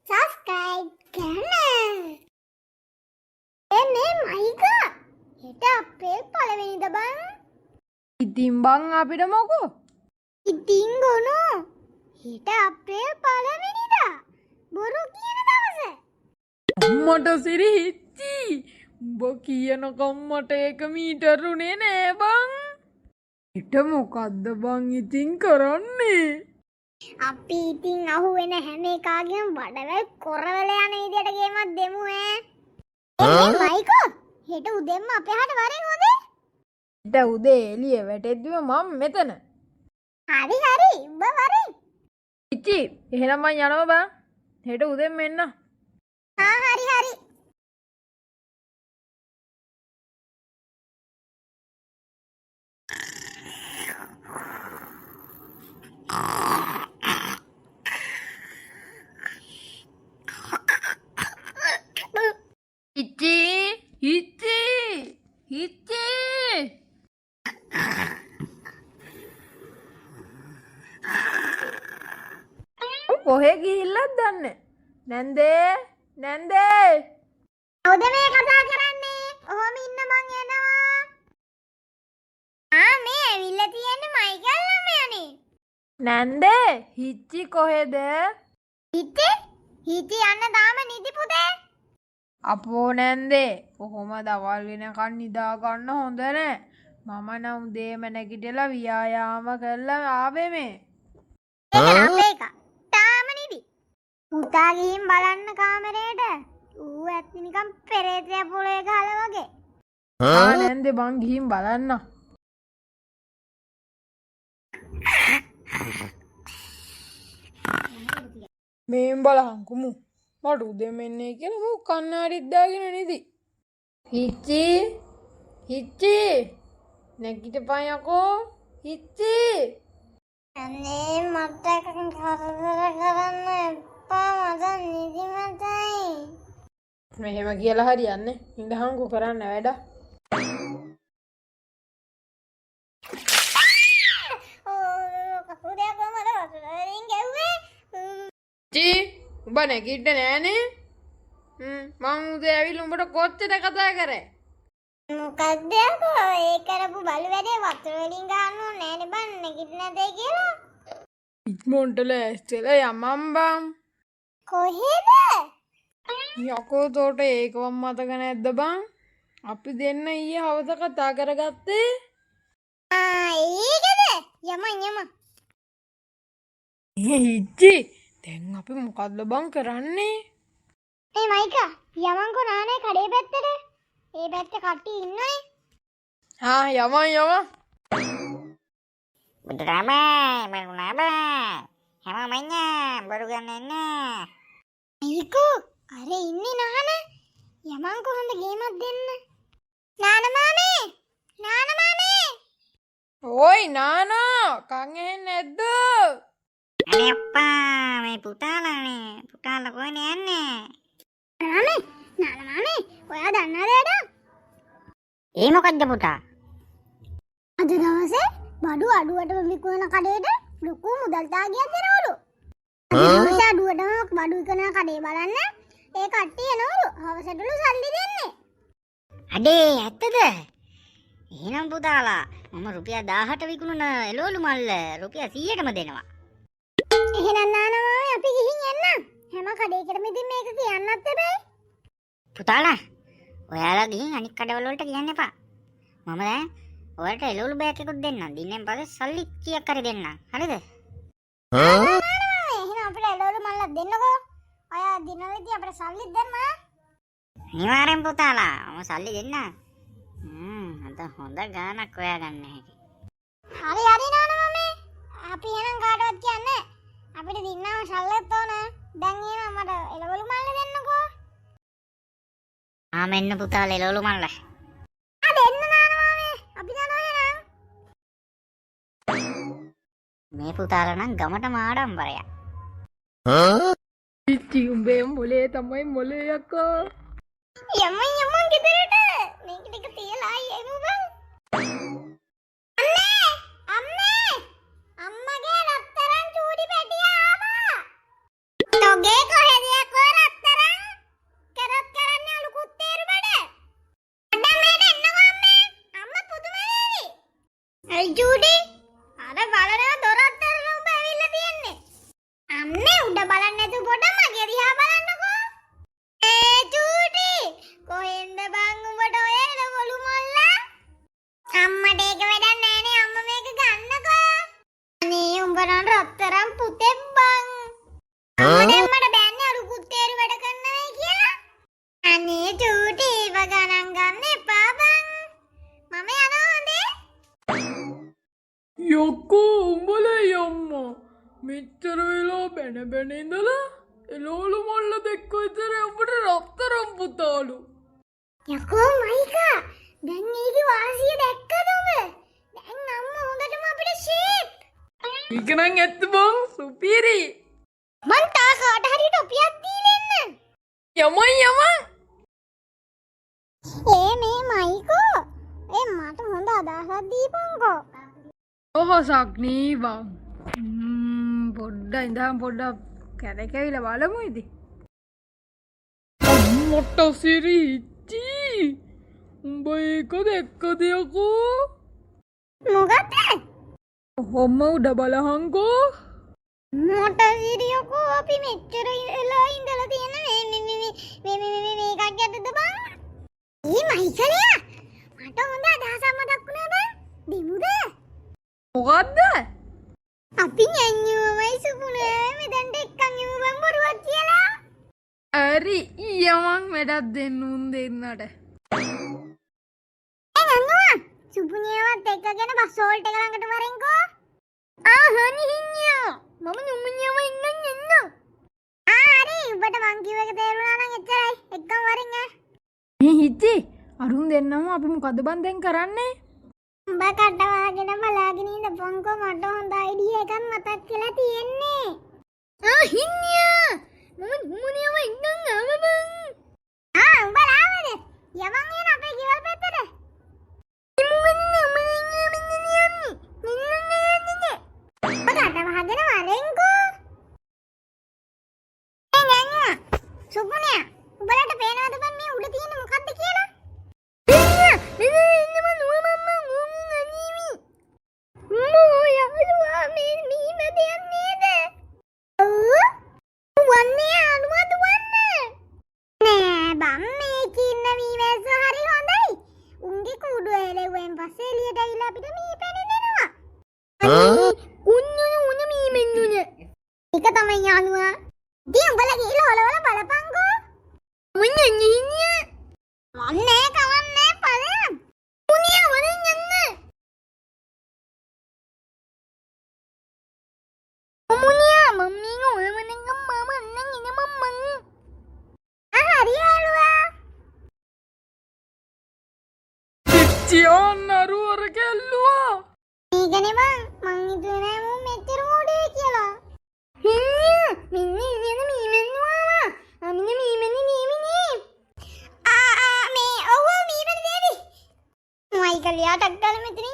subscribe කරන්න. මේ මයික හෙට අප්‍රේල් පළවෙනිද බං? ඉතින් බං අපිට මොකෝ? ඉතින් ගොනෝ හෙට අප්‍රේල් පළවෙනිදා බොරු කියන දවස. අම්මට සිරි හිච්චි. උඹ කියනකම් මට ඒක මීටරුනේ නෑ බං. හෙට මොකද්ද බං ඉතින් කරන්නේ? අපි ඉතින් අහුවෙන හැම එකාගෙම වඩවල් කොරවල යන විදියට ගේමක් දෙමු ඈ. මේ මයිකෝ හෙට උදෙන්ම අපේ හට වරෙන් හොඳේ. හෙට උදේ එළිය වැටෙද්දිම මම මෙතන. හරි උඹ වරෙන්. ඉච්චි එහෙනම් මං යනවා බං. හෙට උදෙන් මෙන්න. හරි. හිච්චි කොහෙ ගිහිල්ලත් දන්නේ නැන්දේ කවුද මේ කතා කරන්නේ? ඔහොම ඉන්න මං එනවා. මේ ඇවිල්ලා තියෙන්නේ මයිකල් ළමයානේ. නැන්දේ හිච්චි කොහෙද? හිටි යන්න තාම නිදි පුතේ. අපෝ නැන්දේ කොහොම දවල් වෙනකන් නිදා ගන්න හොඳ නෑ. මම නම් උදේම නැගිටලා ව්‍යායාම කරලා ආවේ මේ. ඒක තාම නිදි. පුතා ගිහින් බලන්න කාමරේට. ඌ ඇත්ති නිකන් පෙරේතයා පොළේ ගහලා වගේ. නැන්දේ මං ගිහින් බලන්න. මේන් බලහන් කුමු. මට උදේ මෙන්නේ කියලා මු කන්නාඩිත් දාගෙන නිදි. හිච්චි නැගිටපන් යකෝ. හිච්චි අනේ මට කරදර කරන්න එපා. මට නිදිමතයි. මෙහෙම කියලා හරියන්නේ. ඉඳහන්කෝ කරන්න වැඩ. කකුලේ කොහමද වතුරින් ගැව්වේ? උඹ නැගිට නෑනේ. මං උදේ ඇවිල්ලා උඹට කොච්චර කතා කරේ? මොකක්ද යකෝ ඒ කරපු බලු වැඩේ වතුර වලින් ගන්න ඕනේ නෑනේ බං නැගිට නැතේ කියලා. ඉක්මොන්ට ලෑස්තිලා යමම් බං. කොහෙද? යකෝ තෝට ඒකවත් මතක නැද්ද බං? අපි දෙන්න ඊයේ හවස කතා කරගත්තේ. ඒකද? යමන්. හිච්චි දැන් අපි මොකද්ද බං කරන්නේ? මයිකා යමන්කෝ නානේ කඩේ පැත්තට. ඒ පැත්තේ කට්ටිය ඉන්නනේ. යමන්. බඩු ගන්න මයිකෝ අර ඉන්නේ නාන. යමන්කෝ හොඳ ගේමක් දෙන්න. නාන මාමේ. ඕයි නානා කන් ඇහෙන්නේ නැද්ද? අනේ අප්පා මේ පුතාලා කොහෙනේ යන්නේ? නාන මාමේ ඔයා දන්නවද? ඒ මොකද්ද පුතා? අද දවසේ බඩු අඩුවටම විකුණන කඩේට ලොකු මුදල් තාගියක් දෙනවලු. අද අඩුවටම බඩු විකුණන කඩේ බලන්න ඒ කට්ටිය එනවලු. හවසටලු සල්ලි දෙන්නේ. අඩේ ඇත්තද? එහෙනම් පුතාලා මම රුපියල් 1000ට විකුණන එළවලු මල්ල රුපියල් 100ටම දෙනවා. එහෙනම් නානා මාමේ අපි ගිහින් එන්න. හැම කඩේකටම ඉතින් මේක කියන්නත් එපා. පුතාලා ඔයාලා ගිහින් අනිත් කඩවල වලට කියන්න එපා. මම දැන් ඔයාලට එළවලු බෑග් එකක් දෙන්නම්. දින්නෙන් පස්සේ සල්ලි කීයක් හරි දෙන්නම්. හරිද? එහෙනම් අපිට එළවලු මල්ලක් දෙන්නකෝ. අය දිනවලදී අපිට සල්ලි දෙන්න. අනිවාර්යෙන් පුතාලා මම සල්ලි දෙන්නම්. අද හොඳ ගාණක් ඔයා ගන්න හැටි. හරි නානා මාමේ. අපි එහෙනම් කාටවත් කියන්නේ අපිට දින්නාම සල්ලිත් ඕන. දැන් එහෙනම් මට එළවලු මල්ල දෙන්නකෝ. මෙන්න පුතාලා එළවලු මල්ල. දෙන්න නානා මාමේ. අපි යනවා එහෙනම්. මේ පුතාලා නම් ගමටම ආඩම්බරයක්. හිච්චි උඹේ මොලේ තමයි මොලේ යකෝ. යමන් ගෙදරට මේක ටික තියලා ආයෙමු බං. අම්මේ අම්මගේ රත්තරන් චූඩි පැටිය ආවා. මගේ කොහෙද යකෝ රත්තරන්? කරත් කරන්නේ අලු කුත්තේරු බඩ. අඩ මේට එන්නකෝ අම්මේ. අම්මා පුදුම වේවි. අයි ජූඩි. අර බලනවා දොර අතරට ඔබ ඇවිල්ලා තියන්නේ. අම්මේ උඩ බලන්නේ නැතුව පොඩ මගේ දිහා බලන්නකෝ. ජූඩි. කොහෙන්ද බං උඹට ඔය එළවලු මොල්ලා? අම්මට ඒක වැඩක් නෑනේ අම්මා මේක ගන්නකෝ. අනේ උඹ නම් රත්තරන් පුතේ බං. අම්මට බෑන්නේ අලු කුත්තේරු වැඩ කරනවා කියලා. අනේ චූටි ඒව ගණන් ගන්න එපා බං. මම යනවා හොඳේ. යකෝ උඹලේ අම්මා මෙච්චර වෙලා බැන ඉඳලා එළවලු මොල්ල දෙක්ක විතර උඹට රත්තරන් පුතාලු. යකෝ මයිකා දැන් ඒකේ වාසිය දැක්කද ඔබ? දැන් අම්මා හොඳටම අපිට ෂේප්. ඒක නම් ඇත්ත බං සුපිරි. මං තා කාට හරි ටොපියක් දීලා එන්න. යමයි. මේ මයිකෝ මට හොඳ අදහසක් දීපන්කෝ. ඔහොසක් නී බං. පොඩ්ඩක් ඉඳන් පොඩ්ඩක් කැරකෙවිලා බලමු ඉතින්. අම්මට සිරිච්චි. උඹ ඒක දැක්කද යකෝ? මොකද? ඔහොම උඩ බලහංකෝ. මොට සිරියකෝ අපි මෙච්චර වෙලා ඉඳලා තියෙන මේකක් ගැටද බං? මයිකලයා මට හොඳ අදහසක් මතක් වුණා බං. දෙමුද? මොකද්ද? අපි යන්නුවමයි සුපුනේ මෙතනට එක්කන් යමු බං බොරුවක් කියලා. හරි යමන් වැඩක් දෙන්න උන් දෙන්නට. නංගුවා සුපුනියවත් එක්කගෙන බස් හෝල්ට් එක ළඟට වරෙන්කෝ. හනි හින්නියා මම නුඹනියම ඉන්නම් එන්න. හරි උඹට මං කිව්ව එක තේරුණා නම් එච්චරයි. එක්කම වරින් ඈ. මේ හිටි අරුන් දෙන්නම අපි මොකද බන් දැන් කරන්නේ? උඹ කට වහගෙන බලාගෙන ඉඳපන්කෝ මට හොඳ අයිඩියා එකක් මතක් වෙලා තියෙන්නේ. හින්නියා මම නුඹනියම ඉන්නම් ආව බං. උඹ ආවද? යමන් එන අපේ ගෙවල් පැත්තට. සුපුනියා උඹලට පේනවද බං මේ උඩ තියෙන මොකද්ද කියලා? ඒක තමයි යාළුවා. ඉතින් උඹලා ගිහලා ඔලවල බලපන්කෝ. වන්නේ කවන්නේ පලයන්. මුනියා වරෙන් යන්න. මුනියා මම්මී ඔලවනෙන් මම අන්නන් ඉන්න මම්මන්. හරි යාළුවා. චියෝන් නරුවර කෙල්ලුවා. මේකනේ මං හිතුවේ නෑ මම මෙච්චර මොඩේ කියලා. මින්නේ ඉන්නේ මීමෙන්නවා. අමිනේ මීමෙන්නේ නීමිනේ. මේ ඔව් මීමෙන් දේවි. මයිකල් යාටක් ගාලා මෙතන